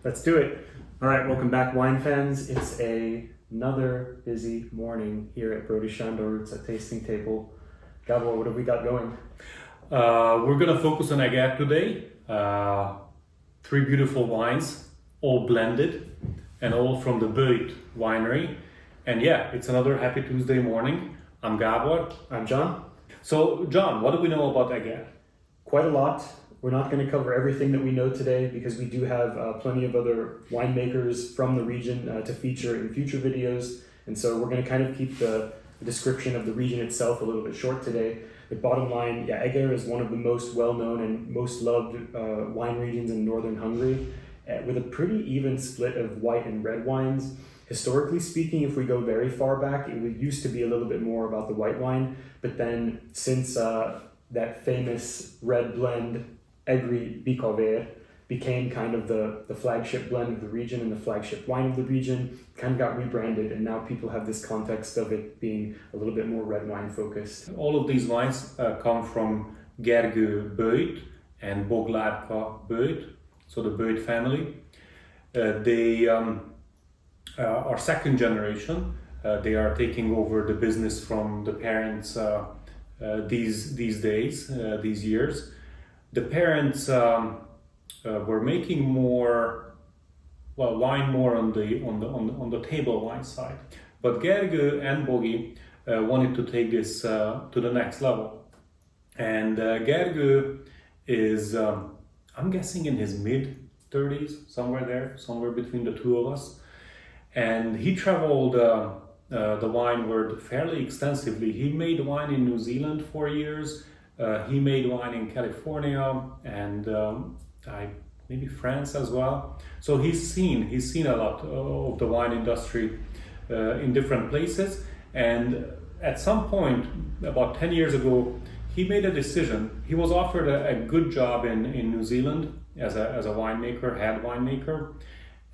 Let's do it. All right, welcome back, wine fans. It's another busy morning here at Böjt Winery. It's a tasting table. Gabor, what have we got going? We're going to focus on Eger today. Three beautiful wines, all blended, and all from the Böjt Winery. And yeah, it's another happy Tuesday morning. I'm Gabor. I'm John. So, John, what do we know about Eger? Quite a lot. We're not going to cover everything that we know today because we do have plenty of other winemakers from the region to feature in future videos. And so we're going to kind of keep the description of the region itself a little bit short today. But bottom line, yeah, Eger is one of the most well-known and most loved wine regions in northern Hungary, with a pretty even split of white and red wines. Historically speaking, if we go very far back, it used to be a little bit more about the white wine. But then since that famous red blend, Egri Bikavér, became kind of the flagship blend of the region and the flagship wine of the region, kind of got rebranded, and now people have this context of it being a little bit more red wine focused. All of these wines come from Gergő Böjt and Bogi Böjt, so the Böjt family. They are second generation. They are taking over the business from the parents these days, these years. The parents were making wine more on the table wine side, but Gergő and Bogi wanted to take this to the next level. And Gergő is, I'm guessing, in his mid-30s, somewhere between the two of us. And he traveled the wine world fairly extensively. He made wine in New Zealand for years. He made wine in California and maybe France as well. So he's seen a lot of the wine industry in different places. And at some point, about 10 years ago, he made a decision. He was offered a good job in New Zealand as a winemaker, head winemaker.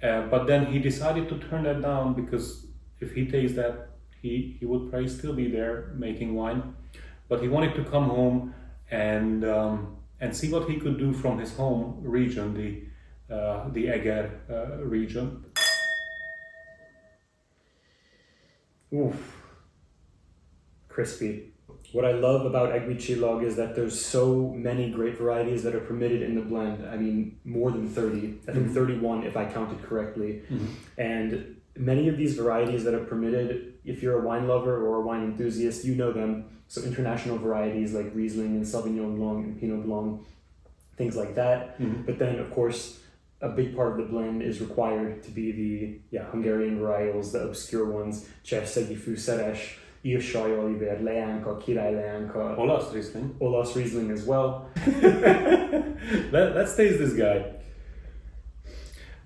But then he decided to turn that down because if he takes that, he would probably still be there making wine. But he wanted to come home and see what he could do from his home region, the Eger region. Oof, crispy. What I love about Egri Csillag is that there's so many great varieties that are permitted in the blend. I mean, more than 30. I think 31 if I counted correctly. Mm-hmm. And many of these varieties that are permitted, if you're a wine lover or a wine enthusiast, you know them. So international varieties like Riesling and Sauvignon Blanc and Pinot Blanc, things like that. Mm-hmm. But then, of course, a big part of the blend is required to be the Hungarian varietals, the obscure ones, Cserszegi Fűszeres, Írsaj Olivér, Leánka, Király Leánka. Olasz Riesling as well. Let's taste this guy.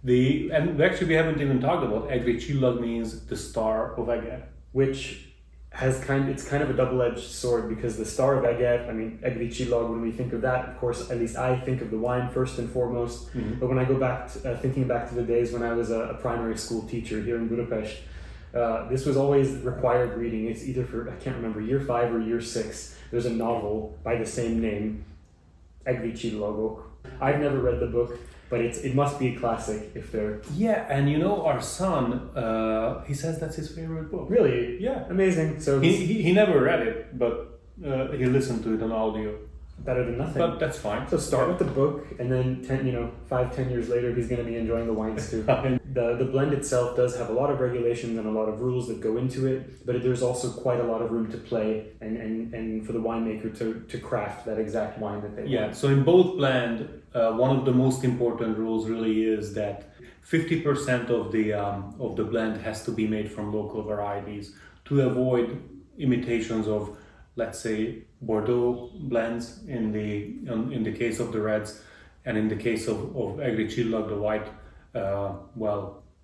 And actually we haven't even talked about Egri Csillag means the star of Eger, which it's kind of a double-edged sword because the star of Eger, I mean Egri Csillag, when we think of that, of course, at least I think of the wine first and foremost. Mm-hmm. But when I go back thinking back to the days when I was a primary school teacher here in Budapest, this was always required reading. It's either for, I can't remember, year 5 or year 6. There's a novel by the same name, Egri Csillag. I've never read the book, but it must be a classic if they're... Yeah, and you know, our son, he says that's his favorite book. Really? Yeah. Amazing. So he never read it, but he listened to it on audio. Better than nothing. But that's fine. So start with the book, and then 5-10 years later, he's going to be enjoying the wines too. The blend itself does have a lot of regulations and a lot of rules that go into it, but there's also quite a lot of room to play and for the winemaker to craft that exact wine that they want. Yeah, so in both blend, one of the most important rules really is that 50% of the blend has to be made from local varieties to avoid imitations of, let's say, Bordeaux blends in the case of the reds, and in the case of Egri Csillag, the white,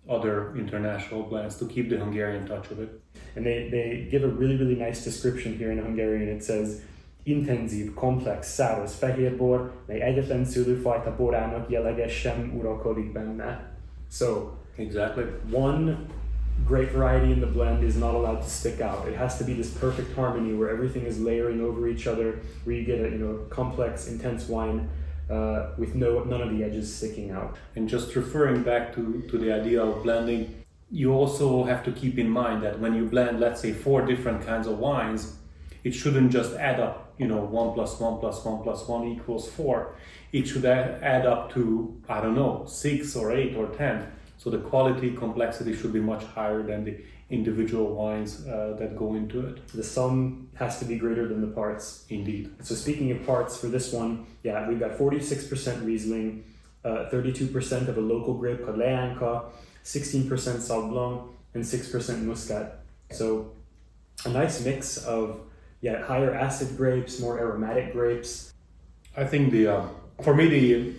other international blends to keep the Hungarian touch of it. And they give a really, really nice description here in Hungarian. It says, intenzív, komplex, száraz fehérbor, mely egyetlen szőlőfajta borának jelege sem uralkodik benne. So, exactly. One great variety in the blend is not allowed to stick out. It has to be this perfect harmony where everything is layering over each other, where you get a complex, intense wine with none of the edges sticking out. And just referring back to the idea of blending, you also have to keep in mind that when you blend, let's say, 4 different kinds of wines, it shouldn't just add up, 1 plus 1 plus 1 plus 1 equals 4. It should add up to, 6 or 8 or 10. So the quality, complexity should be much higher than the individual wines that go into it. The sum has to be greater than the parts. Indeed. So speaking of parts for this one, we've got 46% Riesling, 32% of a local grape called Leánka, 16% Sauv Blanc, and 6% Muscat. So a nice mix of higher acid grapes, more aromatic grapes. I think for me the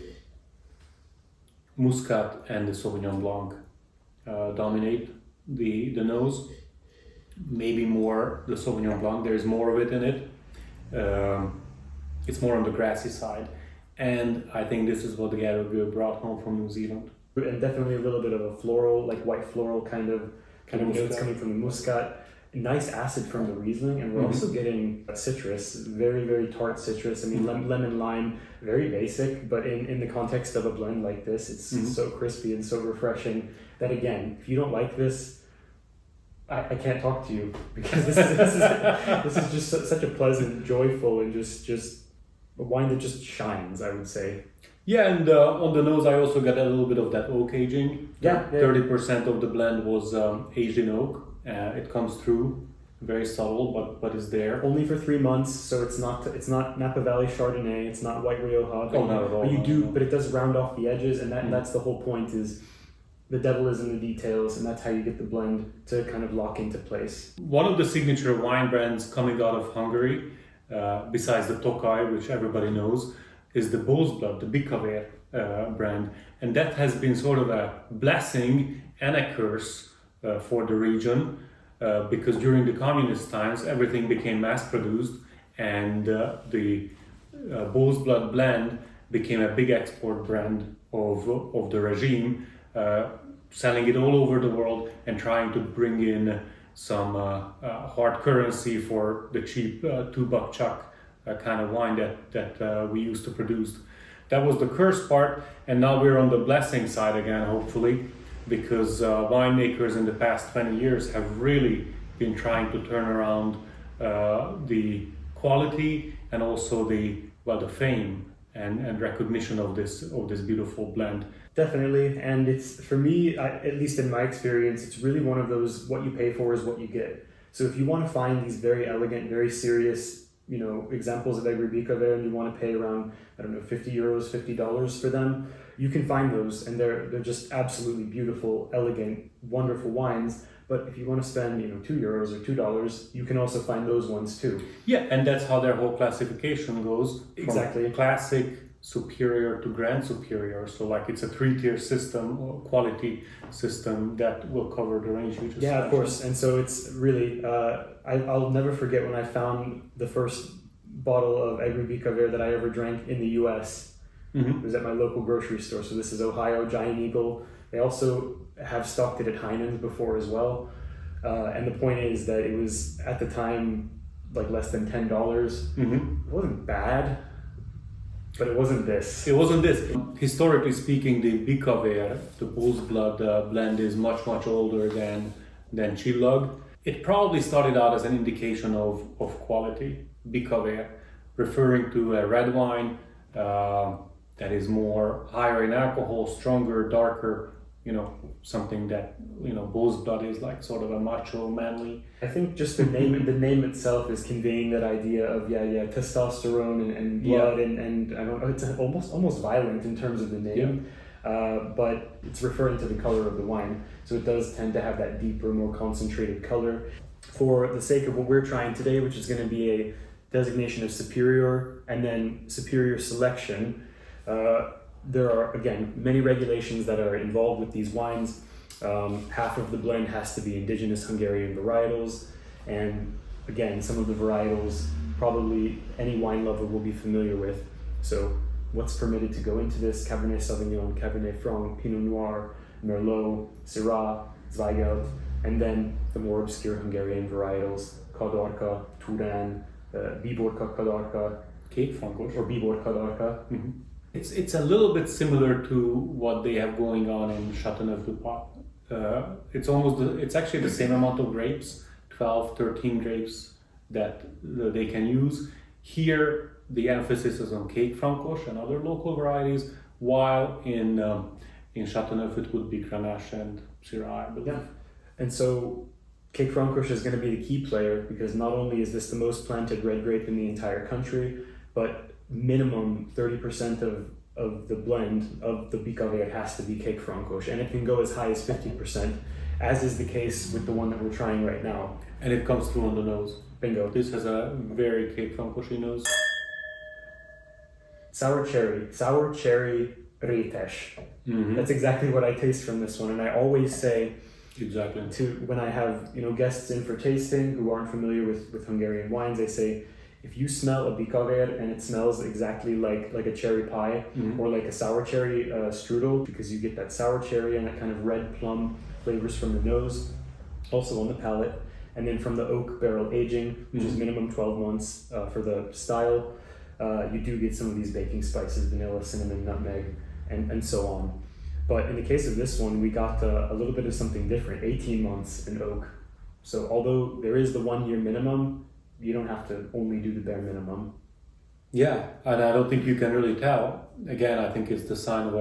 Muscat and the Sauvignon Blanc dominate the nose. Maybe more the Sauvignon Blanc. There's more of it in it. It's more on the grassy side, and I think this is what the Gergő brought home from New Zealand. And definitely a little bit of a floral, like white floral kind of notes coming from the Muscat. Nice acid from the Riesling, and we're also getting citrus, very, very tart citrus. I mean, lemon, lime, very basic, but in the context of a blend like this, it's so crispy and so refreshing that, again, if you don't like this, I can't talk to you, because this is just such a pleasant, joyful, and just a wine that just shines, I would say. Yeah, and on the nose, I also got a little bit of that oak aging. 30% of the blend was aged in oak. It comes through, very subtle, but it's there. Only for 3 months, so it's not Napa Valley Chardonnay, it's not White Rioja. Oh, not at all. But it does round off the edges, and that's the whole point. Is the devil is in the details, and that's how you get the blend to kind of lock into place. One of the signature wine brands coming out of Hungary, besides the Tokaj, which everybody knows, is the Bull's Blood, the Bikavér brand, and that has been sort of a blessing and a curse for the region, because during the communist times everything became mass-produced, and the Bull's Blood blend became a big export brand of the regime, selling it all over the world and trying to bring in some hard currency for the cheap $2 chuck kind of wine that we used to produce. That was the curse part, and now we're on the blessing side again, hopefully, because winemakers in the past 20 years have really been trying to turn around the quality and also the fame and recognition of this beautiful blend. Definitely, and it's, for me, at least in my experience, it's really one of those, what you pay for is what you get. So if you want to find these very elegant, very serious, examples of Egri Bikavér, and you want to pay around, €50, $50 for them, you can find those, and they're just absolutely beautiful, elegant, wonderful wines. But if you want to spend, €2 or $2, you can also find those ones too. Yeah, and that's how their whole classification goes. Exactly. Classic, superior to grand superior. So like it's a 3-tier system or quality system that will cover the range you just mentioned. Of course. And so it's really, I'll never forget when I found the first bottle of Egri Bikavér that I ever drank in the US. It was at my local grocery store. So this is Ohio, Giant Eagle. They also have stocked it at Heinen's before as well. And the point is that it was, at the time, like less than $10. It wasn't bad, but it wasn't this. It wasn't this. Historically speaking, the Bikavér, the Bull's Blood blend, is much, much older than Csillag. It probably started out as an indication of quality, Bikavér, referring to a red wine that is more higher in alcohol, stronger, darker, something that, Bull's Blood is like sort of a macho, manly. I think just the name itself is conveying that idea of testosterone and blood, and I don't know, it's almost violent in terms of the name, but it's referring to the color of the wine, so it does tend to have that deeper, more concentrated color. For the sake of what we're trying today, which is going to be a designation of superior and then superior selection, there are, again, many regulations that are involved with these wines. Half of the blend has to be indigenous Hungarian varietals, and again, some of the varietals probably any wine lover will be familiar with. So what's permitted to go into this: Cabernet Sauvignon, Cabernet Franc, Pinot Noir, Merlot, Syrah, Zweigelt, and then the more obscure Hungarian varietals: Kadorka, Turán, Bíborka Kadorka, Kékfrankos, or Bíbor Kadorka. It's a little bit similar to what they have going on in Châteauneuf-du-Pape. It's actually the same amount of grapes, 12, 13 grapes that they can use. Here, the emphasis is on Cake Francoche and other local varieties, while in Châteauneuf it would be Grenache and Syrah, I believe. Yeah. And so Cake Francoche is going to be the key player because not only is this the most planted red grape in the entire country, but minimum 30% of the blend of the Bikavér has to be Cake Francoche, and it can go as high as 50%, as is the case with the one that we're trying right now. And it comes through on the nose. Bingo. This has a very Cake Francoche nose. Sour cherry rétes. Mm-hmm. That's exactly what I taste from this one, and I always say Exactly. when I have guests in for tasting who aren't familiar with Hungarian wines, I say, if you smell a Bikavér and it smells exactly like a cherry pie or like a sour cherry strudel, because you get that sour cherry and that kind of red plum flavors from the nose, also on the palate, and then from the oak barrel aging, which is minimum 12 months for the style, you do get some of these baking spices, vanilla, cinnamon, nutmeg, and so on. But in the case of this one, we got a little bit of something different, 18 months in oak. So although there is the 1 year minimum, you don't have to only do the bare minimum. Yeah, and I don't think you can really tell. Again, I think it's the sign of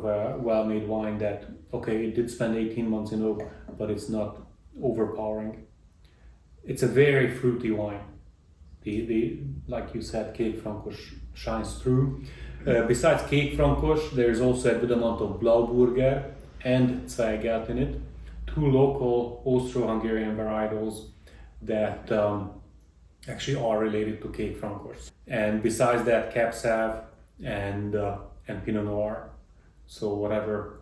a well-made wine that, okay, it did spend 18 months in oak, but it's not overpowering. It's a very fruity wine. The like you said, Cake Francoche shines through. Besides Cake Francoche, there's also a good amount of Blauburger and Zweigelt in it, two local Austro-Hungarian varietals that actually are related to Cake Francoche. And besides that, Cab Sauv and Pinot Noir. So whatever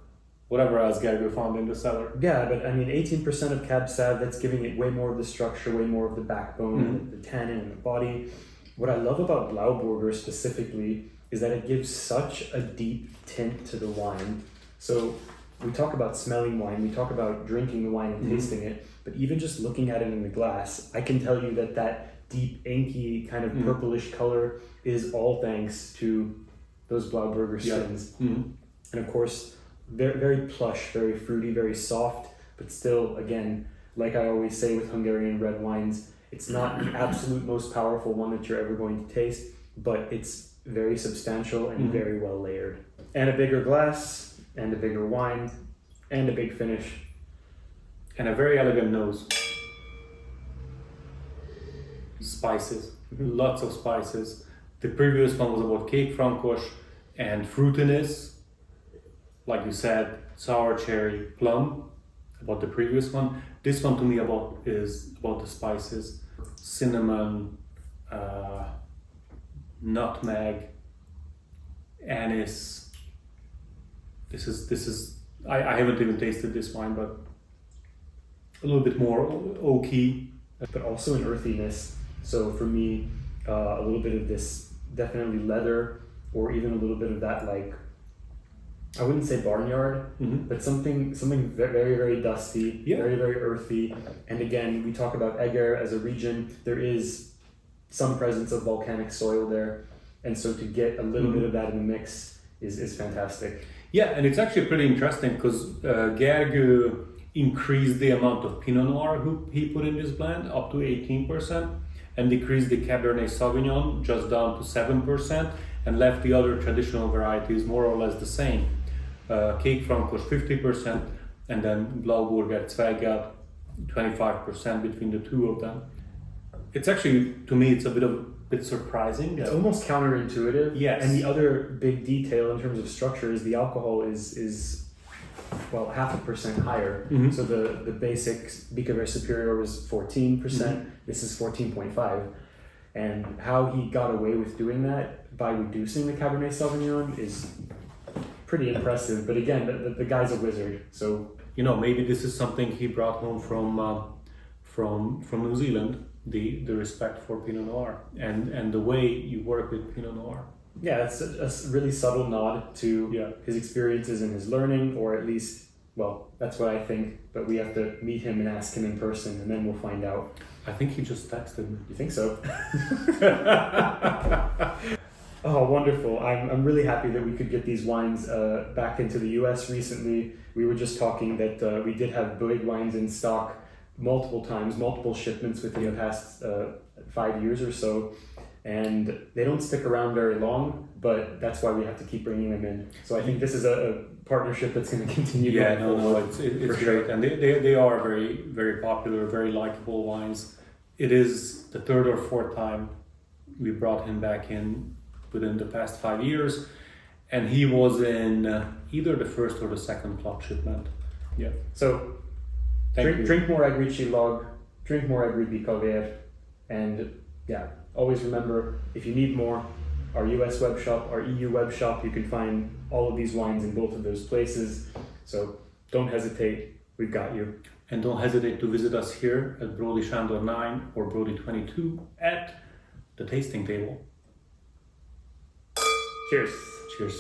else Gergő found in the cellar. Yeah, but I mean, 18% of Cab Sauv, that's giving it way more of the structure, way more of the backbone, the tannin and the body. What I love about Blauburger specifically is that it gives such a deep tint to the wine. So we talk about smelling wine, we talk about drinking the wine and tasting it, but even just looking at it in the glass, I can tell you that deep, inky, kind of purplish color is all thanks to those Blauburger skins. Yeah. And of course, very, very plush, very fruity, very soft, but still, again, like I always say with Hungarian red wines, it's not the absolute most powerful one that you're ever going to taste, but it's very substantial and very well layered. And a bigger glass, and a bigger wine, and a big finish. And a very elegant nose. Spices, lots of spices. The previous one was about Cake Francoche and fruitiness. Like you said, sour cherry, plum, about the previous one. This one to me is about the spices. Cinnamon, nutmeg, anise. This is I haven't even tasted this wine, but a little bit more oaky. But also an earthiness. So for me, a little bit of this definitely leather, or even a little bit of that, like, I wouldn't say barnyard, but something very, very dusty, very, very earthy. And again, we talk about Eger as a region. There is some presence of volcanic soil there. And so to get a little bit of that in the mix is fantastic. Yeah, and it's actually pretty interesting because Gergő increased the amount of Pinot Noir he put in this blend up to 18% and decreased the Cabernet Sauvignon just down to 7% and left the other traditional varieties more or less the same. Cake Francoche 50% and then Blauburger Zweigelt 25% between the two of them. It's actually, to me, it's a bit surprising. It's almost counterintuitive. Yes. And the other big detail in terms of structure is the alcohol is 0.5% higher. So the basic Bikavér Superior was 14%. This is 14.5. And how he got away with doing that by reducing the Cabernet Sauvignon is pretty impressive. But again, the guy's a wizard. So maybe this is something he brought home from New Zealand. The respect for Pinot Noir and the way you work with Pinot Noir. Yeah, it's a really subtle nod to his experiences and his learning, or at least, well, that's what I think, but we have to meet him and ask him in person, and then we'll find out. I think he just texted me. You think so? Oh, wonderful. I'm really happy that we could get these wines back into the US recently. We were just talking that we did have Böjt wines in stock multiple times, multiple shipments within the past 5 years or so. And they don't stick around very long, but that's why we have to keep bringing them in. So I think this is a partnership that's going to continue. Yeah, going forward, it's for great. sure. And they are very, very popular, very likable wines. It is the third or fourth time we brought him back in within the past 5 years. And he was in either the first or the second club shipment. Yeah. So drink more Egri Csillag, drink more Egri Bikavér, and yeah, always remember, if you need more, our US web shop, our EU web shop, you can find all of these wines in both of those places. So don't hesitate, we've got you. And don't hesitate to visit us here at Brody Sándor 9 or Brody 22 at the tasting table. Cheers. Cheers.